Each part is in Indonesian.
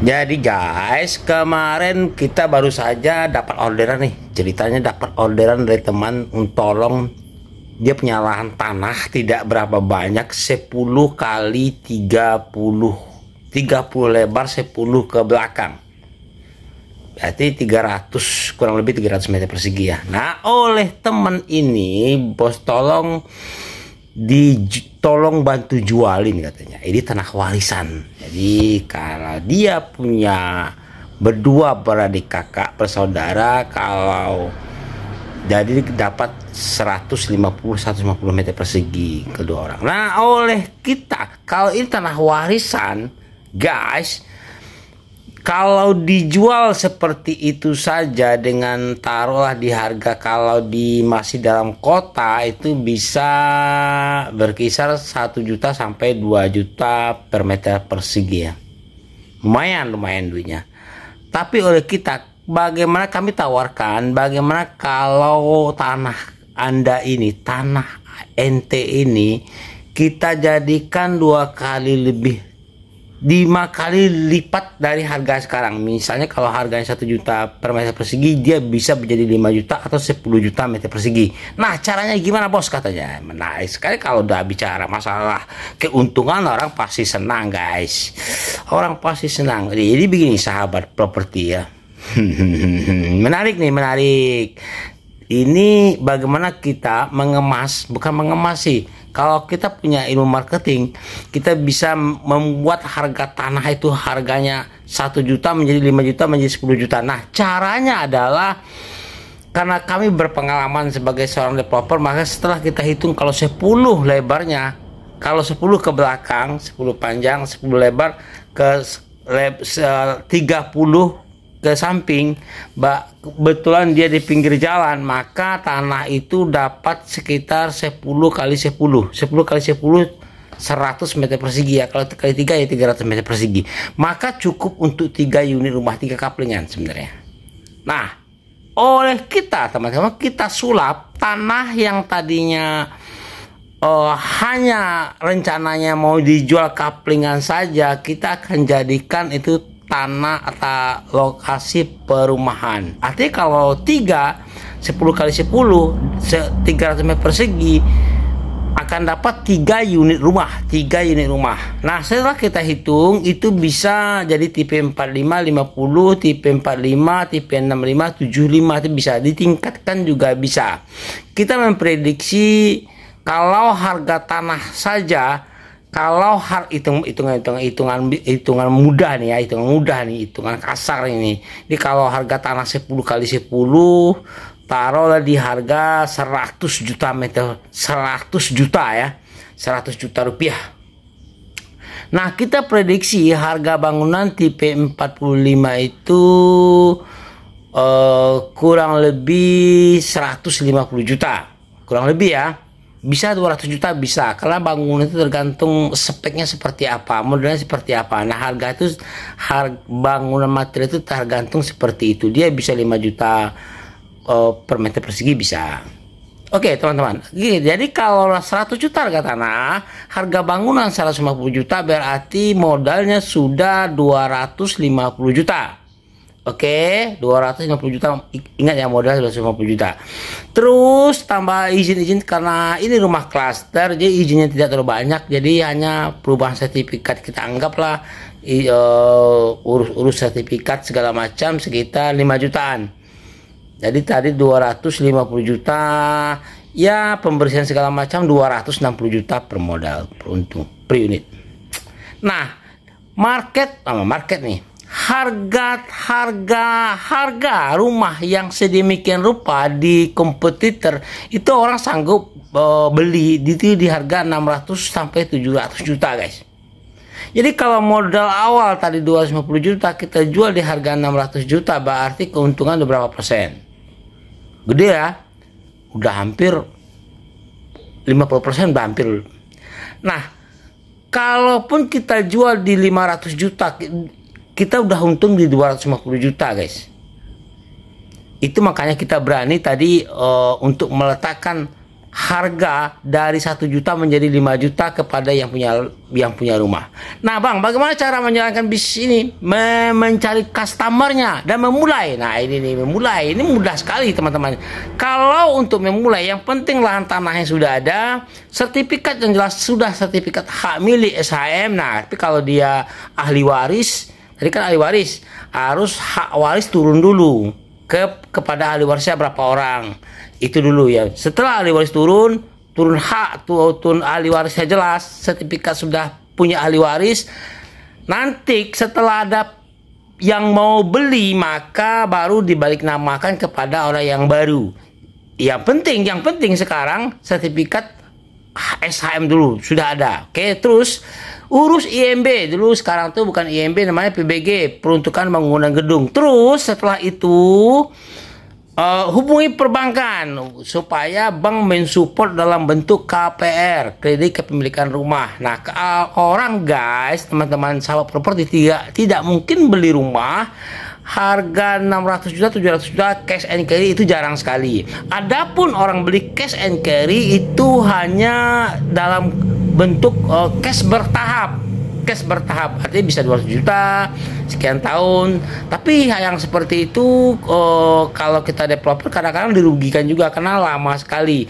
Jadi guys, kemarin kita baru saja dapat orderan nih. Ceritanya dapat orderan dari teman tolong, dia punya lahan tanah tidak berapa banyak, 10 kali 30 lebar, 10 ke belakang. Berarti 300, kurang lebih 300 meter persegi ya. Nah, oleh teman ini bos tolong bantu jualin katanya. Ini tanah warisan. Jadi kalau dia punya berdua beradik kakak bersaudara, kalau jadi dapat 150 meter persegi kedua orang. Nah, oleh kita, kalau ini tanah warisan guys, kalau dijual seperti itu saja dengan taruhlah di harga, kalau di masih dalam kota itu bisa berkisar 1 juta sampai 2 juta per meter persegi ya. Lumayan duitnya. Tapi oleh kita, bagaimana kami tawarkan, bagaimana kalau tanah Anda ini, tanah ente ini kita jadikan 2 kali lebih, 5 kali lipat dari harga sekarang. Misalnya kalau harganya 1 juta per meter persegi, dia bisa menjadi 5 juta atau 10 juta meter persegi. Nah, caranya gimana bos katanya? Menarik sekali kalau udah bicara masalah keuntungan, orang pasti senang guys. Orang pasti senang. Jadi begini sahabat properti ya. Menarik nih, menarik. Ini bagaimana kita mengemas, bukan mengemas sih. Kalau kita punya ilmu marketing, kita bisa membuat harga tanah itu harganya 1 juta menjadi 5 juta menjadi 10 juta. Nah, caranya adalah karena kami berpengalaman sebagai seorang developer, maka setelah kita hitung kalau 10 lebarnya, kalau 10 ke belakang, 10 panjang, 10 lebar, ke 30 ke samping, kebetulan dia di pinggir jalan, maka tanah itu dapat sekitar 10 kali 10 kali 10 100 meter persegi ya. Kalau kali 3 ya 300 meter persegi, maka cukup untuk 3 unit rumah, 3 kaplingan sebenarnya. Nah, oleh kita teman-teman, kita sulap tanah yang tadinya hanya rencananya mau dijual kaplingan saja, kita akan jadikan itu tanah atau lokasi perumahan. Artinya kalau 10 kali 10 300 meter persegi akan dapat 3 unit rumah. Nah, setelah kita hitung itu bisa jadi tipe 45 50, tipe 45, tipe 65 75, itu bisa ditingkatkan juga bisa. Kita memprediksi kalau harga tanah saja, kalau hitungan mudah nih ya, hitungan kasar ini. Jadi kalau harga tanah 10 kali 10 taruhlah di harga 100 juta meter, 100 juta ya, 100 juta rupiah. Nah, kita prediksi harga bangunan tipe 45 itu kurang lebih 150 juta, kurang lebih ya. Bisa 200 juta bisa, karena bangunan itu tergantung speknya seperti apa, modelnya seperti apa. Nah, harga itu, bangunan material itu tergantung seperti itu. Dia bisa 5 juta per meter persegi bisa. Oke teman-teman, jadi kalau 100 juta harga tanah, harga bangunan 150 juta, berarti modalnya sudah 250 juta. Oke, 250 juta. Ingat ya, modal 250 juta. Terus tambah izin-izin, karena ini rumah klaster, jadi izinnya tidak terlalu banyak. Jadi hanya perubahan sertifikat, kita anggaplah urus sertifikat segala macam sekitar 5 jutaan. Jadi tadi 250 juta, ya pembersihan segala macam 260 juta per modal, per unit. Nah, market nih. Harga rumah yang sedemikian rupa di kompetitor itu orang sanggup beli di harga 600 sampai 700 juta guys. Jadi kalau modal awal tadi 250 juta, kita jual di harga 600 juta, berarti keuntungan udah berapa persen? Gede ya, udah hampir 50%, udah hampir. Nah, kalaupun kita jual di 500 juta, kita udah untung di 250 juta guys. Itu makanya kita berani tadi untuk meletakkan harga dari 1 juta menjadi 5 juta kepada yang punya rumah. Nah Bang, bagaimana cara menjalankan bisnis ini? Mencari customernya dan memulai. Nah ini nih, memulai ini mudah sekali teman-teman. Kalau untuk memulai, yang penting lahan tanahnya sudah ada, sertifikat yang jelas sudah sertifikat hak milik SHM. Nah tapi kalau dia ahli waris, tadi kan ahli waris, harus hak waris turun dulu kepada ahli warisnya berapa orang. Itu dulu ya. Setelah ahli waris turun hak, turun ahli warisnya jelas, sertifikat sudah punya ahli waris. Nanti setelah ada yang mau beli, maka baru dibalik namakan kepada orang yang baru. Yang penting sekarang sertifikat SHM dulu sudah ada. Oke, terus urus IMB dulu. Sekarang tuh bukan IMB, namanya PBG, peruntukan bangunan gedung. Terus setelah itu hubungi perbankan supaya bank mensupport dalam bentuk KPR, kredit kepemilikan rumah. Nah, orang guys, teman-teman sahabat properti tidak mungkin beli rumah harga 600 juta, 700 juta cash and carry, itu jarang sekali. Adapun orang beli cash and carry itu hanya dalam bentuk cash bertahap. Cash bertahap artinya bisa 200 juta sekian tahun. Tapi yang seperti itu kalau kita developer kadang-kadang dirugikan juga karena lama sekali.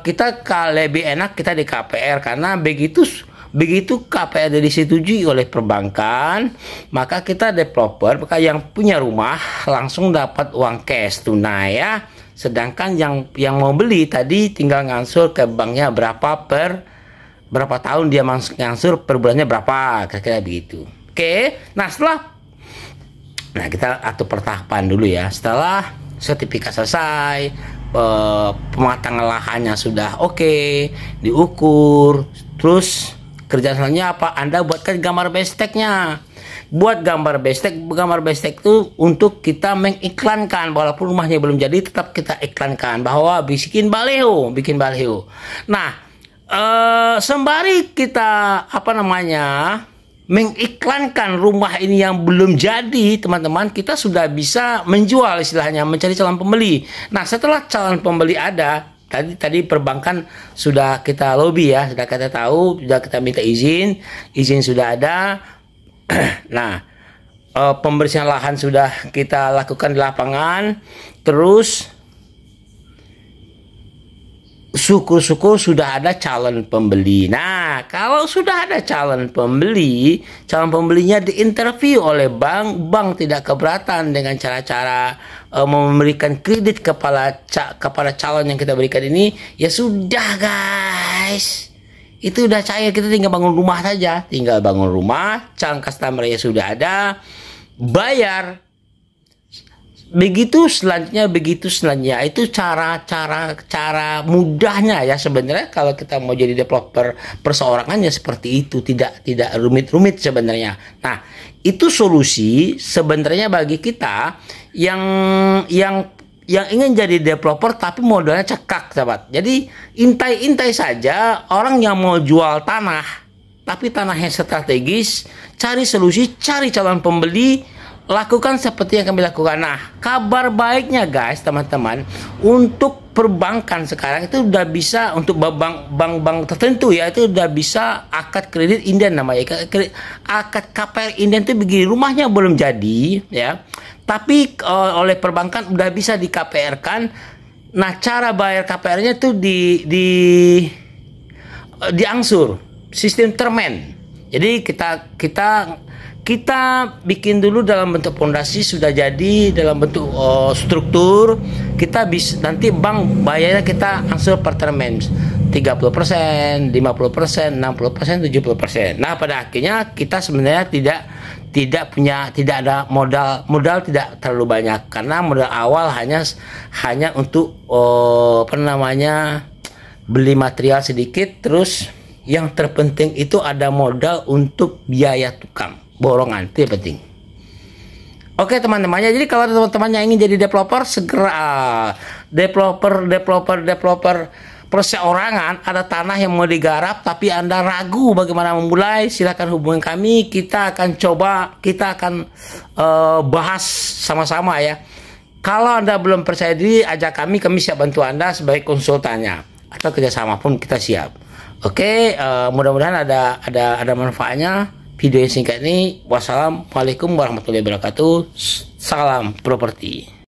Kita lebih enak kita di KPR, karena begitu KPR disetujui oleh perbankan, maka kita developer, maka yang punya rumah langsung dapat uang cash tunai ya. Sedangkan yang mau beli tadi tinggal ngansur ke banknya berapa tahun dia ngansur, per bulannya berapa, kira-kira begitu. Oke, nah kita atur pertahapan dulu ya. Setelah sertifikat selesai, pematangan lahannya sudah oke, diukur, terus kerjaan selanjutnya apa? Anda buatkan gambar besteknya. Buat gambar bestek itu untuk kita mengiklankan, walaupun rumahnya belum jadi tetap kita iklankan bahwa bikin baleho. Nah, sembari kita mengiklankan rumah ini yang belum jadi, teman-teman, kita sudah bisa menjual, istilahnya mencari calon pembeli. Nah, setelah calon pembeli ada, tadi perbankan sudah kita lobby ya, sudah kita tahu, sudah kita minta izin sudah ada. Nah, pembersihan lahan sudah kita lakukan di lapangan, terus syukur-syukur sudah ada calon pembeli. Nah, kalau sudah ada calon pembelinya diinterview oleh bank tidak keberatan dengan cara-cara memberikan kredit kepada calon yang kita berikan ini, ya sudah guys. Itu udah cair, kita tinggal bangun rumah saja. Calon customer ya sudah ada, bayar. Begitu selanjutnya itu cara mudahnya ya sebenarnya. Kalau kita mau jadi developer perseorangan ya seperti itu, tidak rumit sebenarnya. Nah, itu solusi sebenarnya bagi kita yang ingin jadi developer tapi modalnya cekak, sahabat. Jadi intai saja orang yang mau jual tanah tapi tanahnya strategis, cari solusi, cari calon pembeli, lakukan seperti yang kami lakukan. Nah, kabar baiknya guys, teman-teman, untuk perbankan sekarang itu udah bisa, untuk bank tertentu ya, itu udah bisa akad kredit inden namanya. Akad KPR inden itu begini, rumahnya belum jadi ya, tapi oleh perbankan udah bisa di KPR-kan. Nah, cara bayar KPR-nya itu diangsur, sistem termen. Jadi kita bikin dulu dalam bentuk fondasi, sudah jadi dalam bentuk struktur. Kita bisa nanti bank bayarnya kita angsur per termen 30%, 50%, 60%, 70%. Nah, pada akhirnya kita sebenarnya tidak ada modal tidak terlalu banyak, karena modal awal hanya untuk beli material sedikit. Terus yang terpenting itu ada modal untuk biaya tukang borongan, itu yang penting. Oke teman-temannya, jadi kalau teman-teman yang ingin jadi developer, segera developer perseorangan, ada tanah yang mau digarap tapi Anda ragu bagaimana memulai, silahkan hubungi kami. Kita akan bahas sama-sama ya. Kalau Anda belum percaya diri, ajak kami siap bantu Anda sebagai konsultannya atau kerjasama pun kita siap. Oke, mudah-mudahan ada manfaatnya video yang singkat ini. Wassalamualaikum warahmatullahi wabarakatuh. Salam properti.